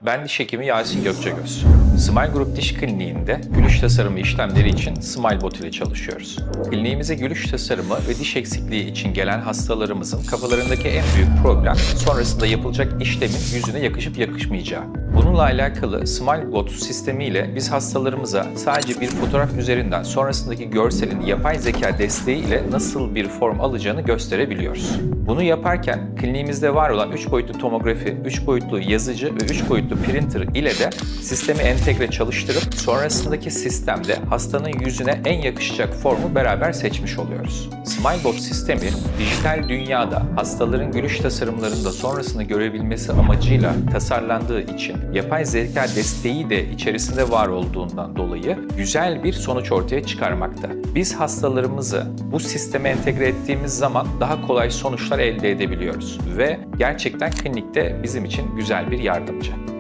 Ben diş hekimi Yasin Gökçegöz. Smile Group Diş Kliniği'nde gülüş tasarımı işlemleri için SmileBot ile çalışıyoruz. Kliniğimize gülüş tasarımı ve diş eksikliği için gelen hastalarımızın kafalarındaki en büyük problem sonrasında yapılacak işlemin yüzüne yakışıp yakışmayacağı. Bununla alakalı SmileBot sistemiyle biz hastalarımıza sadece bir fotoğraf üzerinden sonrasındaki görselin yapay zeka desteğiyle nasıl bir form alacağını gösterebiliyoruz. Bunu yaparken kliniğimizde var olan 3 boyutlu tomografi, 3 boyutlu yazıcı ve 3 boyutlu printer ile de sistemi entegre çalıştırıp sonrasındaki sistemde hastanın yüzüne en yakışacak formu beraber seçmiş oluyoruz. SmileBot sistemi dijital dünyada hastaların gülüş tasarımlarında sonrasını görebilmesi amacıyla tasarlandığı için yapay zeka desteği de içerisinde var olduğundan dolayı güzel bir sonuç ortaya çıkarmakta. Biz hastalarımızı bu sisteme entegre ettiğimiz zaman daha kolay sonuçlar elde edebiliyoruz ve gerçekten klinikte bizim için güzel bir yardımcı.